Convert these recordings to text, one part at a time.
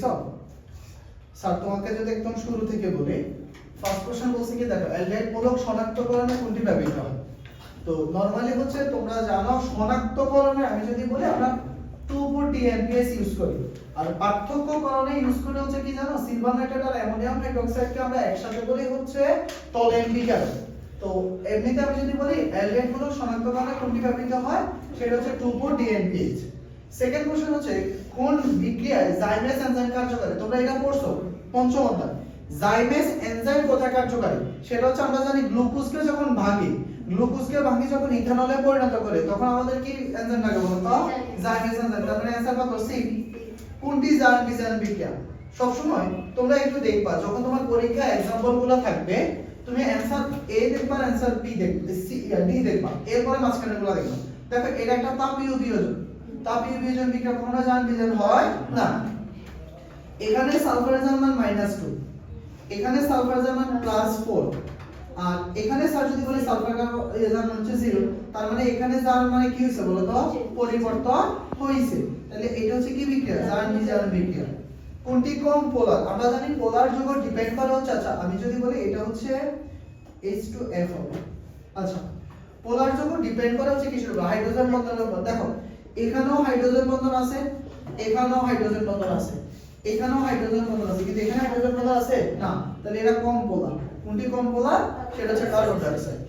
Sir তোমাকে যদি একদম শুরু থেকে বলি, ফার্স্ট কোশ্চেন বলছে কি দেখো অ্যালডিহাইড মূলক শনাক্তকরণে কোনটি ব্যবহৃত হয়। তো নরমালি হচ্ছে তোমরা জানো শনাক্তকরণে আমি যদি বলি আমরা 2,4-DNPS ইউজ করি, আর পার্থক্যকরণে ইউজ করি হচ্ছে কি জানো সিলভার নাইট্রেট আর অ্যামোনিয়াম হাইড্রোক্সাইডকে আমরা একসাথে বলি হচ্ছে টলেন্টিকার। তো এমনিতে আমি যদি বলি অ্যালডিহাইড মূলক শনাক্তকরণে কোনটি ব্যবহৃত হয় সেটা হচ্ছে 2,4-DNPS। সেকেন্ড কোশ্চেন হচ্ছে কোন বিক্রিয়ায় জাইমেস এনজাইম কার্যকরী। তোমরা এটা পড়ছো পঞ্চম অধ্যায়। জাইমেস এনজাইম কোথায় কার্যকরী সেটা হচ্ছে আমরা জানি গ্লুকোজকে যখন ভাঙি যখন ইথানলে পরিণত করে তখন আমাদের কি এনজাইম লাগে বলো তো জাইমেস এনজাইম। তার মানে অ্যানসার কত সি। কোনটি জাইমেস বিক্রিয়া সব সময় তোমরা একটু দেখবা যখন তোমার পরীক্ষায় एग्जांपलগুলো থাকবে তুমি অ্যানসার এ দেখবা অ্যানসার বি দেখবে সি ডি দেখবা এরপরে মাঝখানেরগুলো দেখবা। দেখো এটা একটা তাপীয় বিয়োজন। তাপীয় বিয়োজন বিক্রিয়া কখনো জান বিয়োজন হয় না। এখানে সালফারের মান -2, এখানে সালফারের মান +4, আর এখানে স্যার যদি বলি সালফারের মান হচ্ছে 0, তার মানে এখানে জার মানে কি হইছে বলো তো পরিবর্তন হইছে। তাহলে এটা হচ্ছে কি বিক্রিয়া জান বিয়োজন বিক্রিয়া। কোনটি কম পোলার। আমরা জানি পোলার যৌগ ডিপেন্ড করে হচ্ছে আচ্ছা আমি যদি বলি এটা হচ্ছে H2F হবে। আচ্ছা পোলার যৌগ ডিপেন্ড করে হচ্ছে কিসের উপর হাইড্রোজেন বন্ধনের উপর। দেখো এখানেও হাইড্রোজেন বন্ধন আছে, এখানেও হাইড্রোজেন বন্ধন আছে, এখানেও হাইড্রোজেন বন্ধন আছে, কিন্তু এখানে হাইড্রোজেন বন্ধন আছে না। তাহলে এটা কম পোলার। কোনটি কম পোলার সেটা হচ্ছে কার্বন ডাইঅক্সাইড।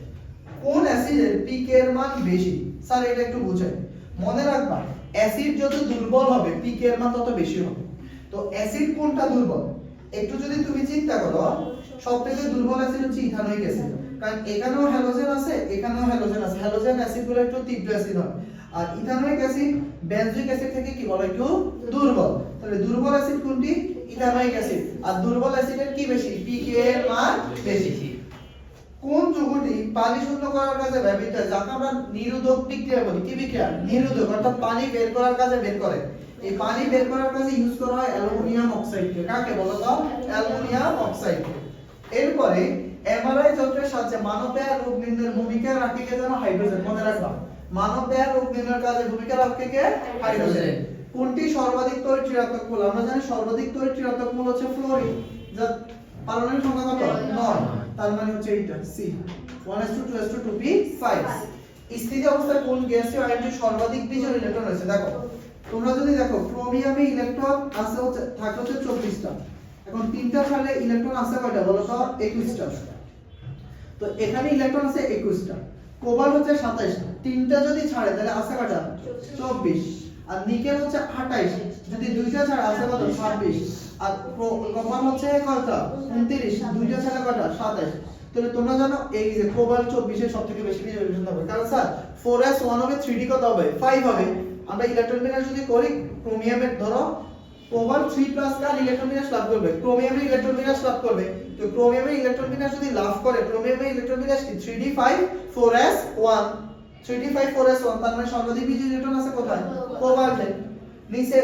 কোন অ্যাসিডের পিক এর মান বেশি। স্যার এটা একটু বুঝাই মনে রাখবা অ্যাসিড যত দুর্বল হবে পিক এর মান তত বেশি হবে। তো অ্যাসিড কোনটা দুর্বল একটু যদি তুমি চিন্তা করো সবথেকে দুর্বল অ্যাসিড হচ্ছে ইথানোয়িক অ্যাসিড, কারণ এখানেও হ্যালোজেন আছে এখানেও হ্যালোজেন আছে। হ্যালোজেন অ্যাসিডগুলো একটু তীব্র অ্যাসিড হয়, আর ইথানোয়িক অ্যাসিড বেনজোইক অ্যাসিড থেকে কি বলে একটু দুর্বল। তাহলে দুর্বল অ্যাসিড কোনটি ইথানোয়িক অ্যাসিড, আর দুর্বল অ্যাসিডের কি বেশি পিক এর মান বেশি। কোন যৌগটি পানি শূন্য করার কাজে ব্যবহৃত হয় যাকে আমরা নিরোধক বিক্রিয়া বলি। কি বিক্রিয়া নিরোধক, অর্থাৎ পানি বের করার কাজে বের করে। এই পানি বের করার কাজে ইউজ করা হয় অ্যালুমিনিয়াম অক্সাইডকে। কাকে বলো তো অ্যালুমিনিয়াম অক্সাইডকে। এরপরে এমআরআই যন্ত্রের সাহায্যে মানবদেহের রোগ নির্ণয়ের ভূমিকা রাখে কে জানো হাইড্রোজেন। মনে রাখবা মানবদেহের রোগ নির্ণয়ের কাজে ভূমিকা রাখে কে হাইড্রোজেন। কোনটি সর্বাধিক তড়িৎ ঋণাত্মক মূল। আমরা জানি সর্বাধিক তড়িৎ ঋণাত্মক মূল হচ্ছে ফ্লোরিন, যার পারমাণবিক সংখ্যা কত 9, তার মানে হচ্ছে এইটা সি 1:2:2p5। স্থিতি অবস্থায় কোন গ্যাসীয় আয়নটি সর্বাধিক বিজোড় ইলেকট্রন রয়েছে। দেখো তোমরা যদি দেখো ক্রোমিয়ামে ইলেকট্রন আছে হচ্ছে থাকে হচ্ছে 24টা, এখন তিনটা ছাড়লে ইলেকট্রন আছে কয়টা বলো তো 21টা। তো এখানে ইলেকট্রন আছে 21টা, কোবাল্ট হচ্ছে 27টা, তিনটা যদি ছাড়ে তাহলে আছে কয়টা 24, আর নিকেল হচ্ছে 28, যদি দুইটা ছাড়ে আছে কত 26, আর কপার হচ্ছে কয়টা 29, দুইটা ছাড়া কয়টা 27। তাহলে তোমরা জানো এই যে কোবাল্ট 24 এর সবথেকে বেশি বিজোড় হবে, কারণ স্যার 4s1 হবে 3d কত হবে 5 হবে। আমরা ইলেকট্রন বিন্যাস যদি করি ক্রোমিয়ামের ধরো কোবাল্ট 3+ কার ইলেকট্রন বিন্যাস লাভ করবে ক্রোমিয়ামের ইলেকট্রন বিন্যাস লাভ করবে। তো ক্রোমিয়ামের ইলেকট্রন বিন্যাস যদি লাভ করে ক্রোমিয়ামের ইলেকট্রন বিন্যাস কি 3d5 4s1, 3d5 4s1, তার মানে সর্বাধিক বিজোড় ইলেকট্রন আছে কোথায় কোবাল্টে। নিচের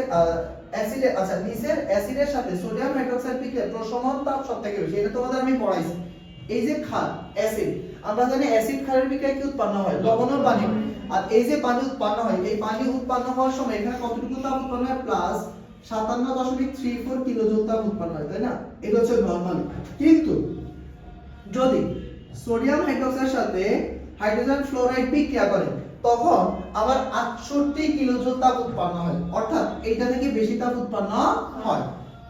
অ্যাসিডের আচ্ছা নিচের অ্যাসিডের সাথে সোডিয়াম হাইড্রোক্সাইড বিক্রিয়া প্রশমন তাপ সবথেকে বেশি। এটা তোমাদের আমি পড়াইছি। এই যে ক্ষার অ্যাসিড আমরা জানি অ্যাসিড ক্ষারের বিক্রিয়া কি উৎপন্ন হয় লবণ ও পানি, আর এই যে পানি উৎপন্ন হয় এই পানি উৎপন্ন হওয়ার সময় এখানে কতটুকু তাপ উৎপন্ন হয় প্লাস 57.34 কিলোজুল তাপ উৎপন্ন হয়, তাই না। এটা হচ্ছে নরমাল। কিন্তু যদি সোডিয়াম হাইড্রোক্সাইডের সাথে হাইড্রোজেন ফ্লোরাইড বিক্রিয়া করে তখন আবার 68 কিলোজুল তাপ উৎপন্ন হয়, অর্থাৎ এইটা থেকে বেশি তাপ উৎপন্ন হয়।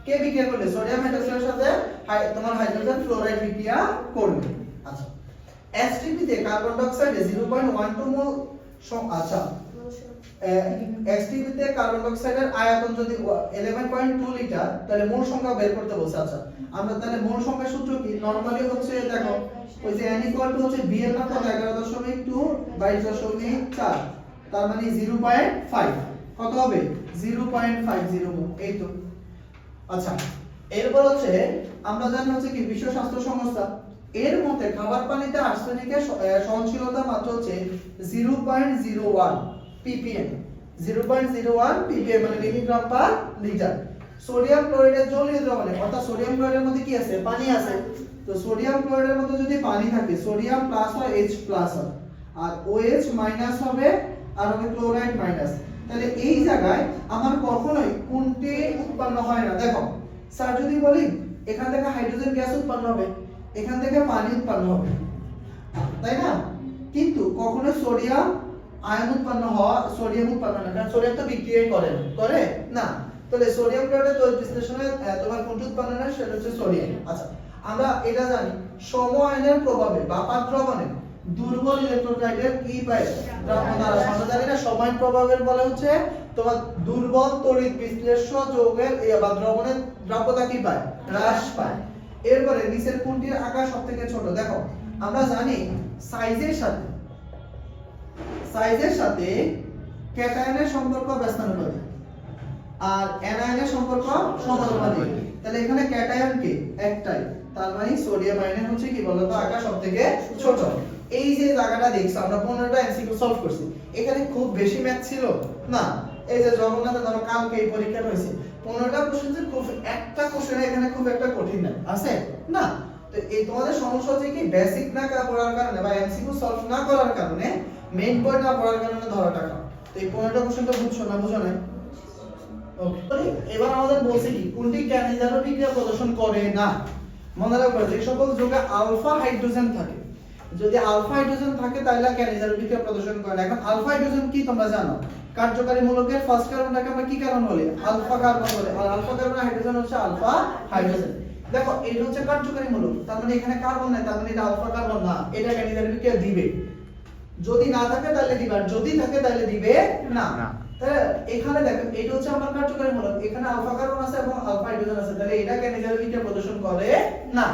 কে বিক্রিয়া করলে সোডিয়াম হাইড্রোক্সাইডের সাথে তোমার হাইড্রোজেন ফ্লোরাইড বিক্রিয়া করবে। আচ্ছা এসটিপি তে কার্বন ডাই অক্সাইডে 0.12 মোল আচ্ছা এসটিপি তে কার্বন ডাই অক্সাইডের আয়তন যদি 11.2 লিটার তাহলে মোল সংখ্যা বের করতে বলছে। আচ্ছা আমরা তাহলে মোল সংখ্যার সূত্র কি নরমালি হচ্ছে দেখো ওই যে n হচ্ছে b এর মান কত 11.2 22.4, তার মানে 0.5 কত হবে 0.50 মোল। এই তো। আচ্ছা এরপর হচ্ছে আমরা জানি হচ্ছে কি বিশ্ব স্বাস্থ্য সংস্থা এর মতে খাবার পানিতে আর্সেনিকের সহনশীলতা মাত্রা হচ্ছে 0.01 ppm, 0.01 ppm মানে মিলিগ্রাম পার লিটার। সোডিয়াম ক্লোরাইডের জলীয় দ্রবণে অর্থাৎ সোডিয়াম ক্লোরাইডের মধ্যে কি আছে পানি আছে, তো সোডিয়াম ক্লোরাইডের মধ্যে যদি পানি থাকে সোডিয়াম প্লাস হয় H প্লাস হয়, আর OH মাইনাস হবে আর হবে ক্লোরাইড মাইনাস। তাহলে এই জায়গায় আমার কখনোই কোনটি উৎপন্ন হয় না। দেখো স্যার যদি বলি এখান থেকে হাইড্রোজেন গ্যাস উৎপন্ন হবে, এখান থেকে পানি উৎপন্ন হবে, তাই না? কিন্তু কখনো সোডিয়াম আয়ন উৎপন্ন সোডিয়াম উৎপন্ন না, কারণ সোডিয়াম তো বিক্রিয়াই করে না। তাহলে সোডিয়াম ক্লোরাইড তড়িৎ বিশ্লেষণে তোমার কোনটি উৎপন্ন হয় সেটা হচ্ছে সোডিয়াম। আচ্ছা, আমরা এটা জানি সম আয়নের প্রভাবে বা দ্রবণে দুর্বল ইলেকট্রোলাইটের কি পায় দ্রাব্য দ্বারা। আমরা জানি না সম আয়ন প্রভাবের বলে হচ্ছে তোমার দুর্বল তড়িৎ বিশ্লেষ্য যৌগের বা দ্রবণের দ্রাব্যতা কি পায়, হ্রাস পায়। এরপরে নিচের কোনটির আকার সবথেকে ছোট? দেখো আমরা জানি সাইজের সাথে ক্যাটায়নের সম্পর্ক ব্যস্তানুপাতিক আর অ্যানায়নের সম্পর্ক সমানুপাতিক। তাহলে এখানে ক্যাটায়ন কি একটাই, তার মানে সোডিয়াম আয়নের হচ্ছে কি বলতো আকার সবথেকে ছোট। এই যে জায়গাটা দেখছো আমরা 15টা এমসিকিউ সলভ করছি, এখানে খুব বেশি ম্যাথ ছিল না। এই যে জগন্নাথে ধরো কালকে এই পরীক্ষা হয়েছে 15টা কোশ্চেন, খুব একটা কোশ্চেন এখানে খুব একটা কঠিন না আছে না। তো এই তোমাদের সমস্যা হচ্ছে কি বেসিক না পড়ার কারণে বা এমসিকিউ সলভ না করার কারণে, মেইন পয়েন্ট না পড়ার কারণে ধরাটা কম। তো এই 15টা কোশ্চেনটা বুঝছো না, বুঝো না? ওকে, এবার আমাদের বলছে কি কোনটি ক্যানিজারো বিক্রিয়া প্রদর্শন করে না। মনে রাখবে যে সকল যৌগে আলফা হাইড্রোজেন থাকে, যদি আলফা হাইড্রোজেন থাকে তাহলে ক্যানিজারো বিক্রিয়া প্রদর্শন করে না। এখন আলফা হাইড্রোজেন কি তোমরা জানো? কার্যকারী মূলকের ফার্স্ট কার্বনটাকে আমরা কি কার্বন বলি? আলফা কার্বন বলি। আর আলফা কার্বন হাইড্রোজেন হচ্ছে আলফা হাইড্রোজেন। দেখো এটা হচ্ছে কার্যকারী মূলক, তার মানে এখানে কার্বন নাই, তার মানে এটা আলফা কার্বন না, এটা ক্যানিজারো বিক্রিয়া দিবে। যদি না থাকে তাহলে দিবে, আর যদি থাকে তাহলে দিবে না। তাহলে এখানে দেখেন এটা হচ্ছে আমার কার্যকারী মূলক, এখানে আলফা কার্বন আছে এবং আলফা হাইড্রোজেন আছে, তাহলে এটা ক্যানিজারো বিক্রিয়া প্রদর্শন করে না।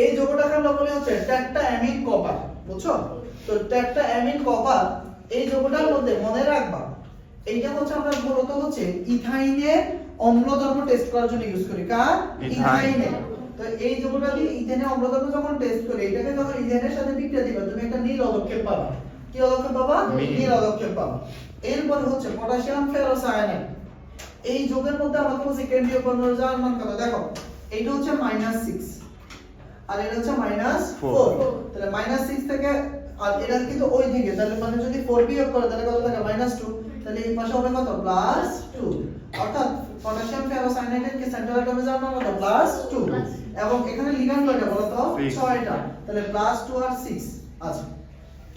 এই যৌগটাকে আমরা বলি হচ্ছে টেট্রাঅ্যামিন কপার, বুঝছো? তো টেট্রাঅ্যামিন কপার এই যৌগটার মধ্যে মনে রাখবা এইটা হচ্ছে আমরা মূলত হচ্ছে ইথাইনের অম্লধর্ম টেস্ট করার জন্য ইউজ করি। কার? ইথাইনের। তো এই যৌগটা দিয়ে ইথেনের অম্লধর্ম যখন টেস্ট করি, এটাকে যখন ইথেনের সাথে বিক্রিয়া দিবা তুমি একটা নীল পদক্ষেপ পাবা। কি পদক্ষেপ পাবা? নীল পদক্ষেপ পাবা। এরপর হচ্ছে পটাশিয়াম ফেরোসায়ানাইড। এই যৌগের মধ্যে আমাদের হচ্ছে কেন্দ্রীয় পরমাণুর মান কত? দেখো এইটা হচ্ছে -6 আর এটা হচ্ছে -4। তাহলে -6 থেকে আর এটা কিন্তু ওই দিকে, তাহলে মানে যদি 4 বিয়োগ করে তাহলে কত থাকে? -2। তাহলে এই পাশে হবে কত? +2। অর্থাৎ পটাশিয়াম ফেরোসায়ানাইডের কি সেন্ট্রাল অ্যাটমের মান কত? +2। এবং এখানে লিগ্যান্ড কয়টা বলো তো? 6টা। তাহলে +2 আর 6 আছে।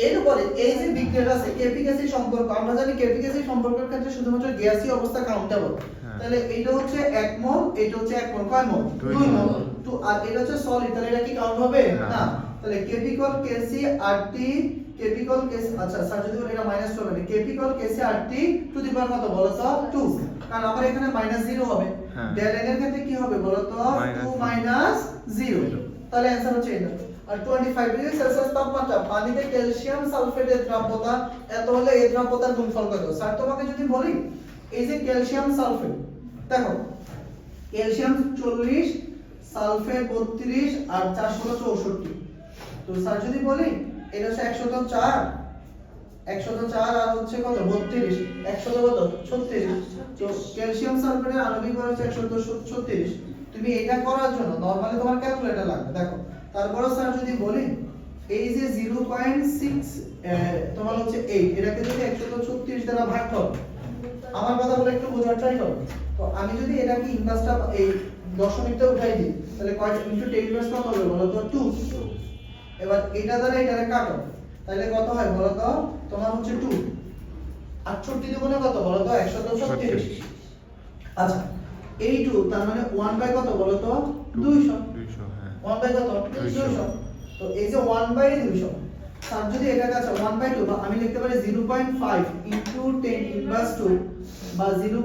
এরপরে এই যে বিক্রিয়াটা আছে কেপিক অ্যাসিড সম্পর্ক, আমরা জানি কেপিক অ্যাসিড সম্পর্কের ক্ষেত্রে শুধুমাত্র গ্যাসীয় অবস্থা কাউন্টেবল। তাহলে এটা হচ্ছে 1 মোল, এটা হচ্ছে 1 মোল, কয় মোল? 2 মোল। তো আর এটা হচ্ছে সলিড, তাহলে এটা কি কাউন্ট হবে না। তাহলে কেপিকল কেসি আরটি কেপিকল কেস, আচ্ছা স্যার যদি বলে এটা মাইনাস হবে, কেপিকল কেসি আরটি টু দি পাওয়ার কত বলো তো? 2, কারণ আমার এখানে -0 হবে। ডেল এর ক্ষেত্রে কি হবে বলো তো? 2 - 0। তাহলে आंसर হচ্ছে এটা। আর 25 ডিগ্রি সেলসিয়াস তাপমাত্রা পানিতে ক্যালসিয়াম সালফেটের দ্রাব্যতা এত হলে এই দ্রাব্যতার গুণফল কত? স্যার তোমাকে যদি বলি এই যে ক্যালসিয়াম সালফেট, দেখো ক্যালসিয়াম 40, সালফেট 32 আর 4 হলো 64। তো স্যার যদি বলি এটা হচ্ছে 104 আর হচ্ছে কত? 32, 100 কত? 36। তো ক্যালসিয়াম সালফেটের আণবিক ভর হচ্ছে 136। তুমি এটা করার জন্য নরমালি তোমার ক্যালকুলেটর লাগবে। দেখো তারপর স্যার যদি বলি এই যে 0.6 তোমার হচ্ছে 8, এটাকে যদি 136 দ্বারা ভাগ করো, আমার কথা বলে একটু বোঝার ট্রাই করো। তো আমি যদি এটাকে ইনভার্সটা এই দশমিকটা উঠাই দিই তাহলে কয়টা ইনটু 10 ইনভার্স কত হবে বলো তো? 2। এবার এটা দ্বারা এটারে কাটো তাহলে কত হয় বলো তো? তোমার হচ্ছে 2 68 দুগুণে কত বলো তো? 136। আচ্ছা এই 2 তার মানে 1 বাই কত বলো তো? 200। হ্যাঁ 1 বাই কত? 200। তো এই যে 1 বাই 200, তার যদি এটা কাছে 1 বাই 2 আমি লিখতে পারি 0.5 ইনটু 10 ইনভার্স 2 বা 0.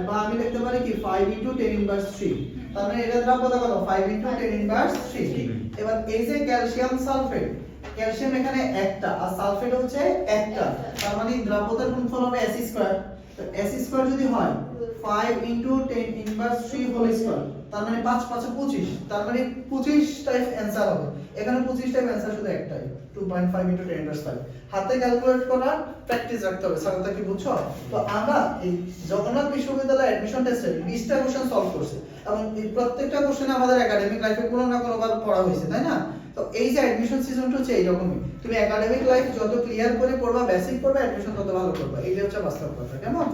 বা আমি লিখতে পারি কি 5 ইনটু 10 ইনভার্স 3। তার মানে এটা দ্রাব্যতা কত? 5 ইনটু 10 ইনভার্স 3। এবার এই যে ক্যালসিয়াম সালফেট, ক্যালসিয়াম এখানে একটা আর সালফেট হচ্ছে একটা, তার মানে দ্রাব্যতার গুণফল হবে S স্কয়ার। তো S স্কয়ার যদি হয় 5 ইনটু 10 ইনভার্স 3 হোল স্কয়ার, তার মানে 5 5 25, তার মানে 25 টাইপ आंसर হবে। এখানে 25 টাইপ आंसर শুধু একটাই, 2.5 ইনটু 10 ইনভার্স 5। হাতে ক্যালকুলেট করার প্র্যাকটিস রাখতে হবে। স্যার কথা কি বুঝছো? তো আমরা এই জগন্নাথ বিশ্ববিদ্যালয়ে অ্যাডমিশন টেস্টে 20টা কোশ্চেন সলভ করছি এবং এই প্রত্যেকটা কোশ্চেনে আমাদের একাডেমিক লাইফে কোনো না কোনো বার পড়া হয়েছে, তাই না? তো এই যে অ্যাডমিশন সিজনটা হচ্ছে এইরকমই, তুমি একাডেমিক লাইফ যত ক্লিয়ার করে পড়বা, বেসিক পড়বা, অ্যাডমিশন তত ভালো করবা, এইটা হচ্ছে বাস্তব কথা, কেমন?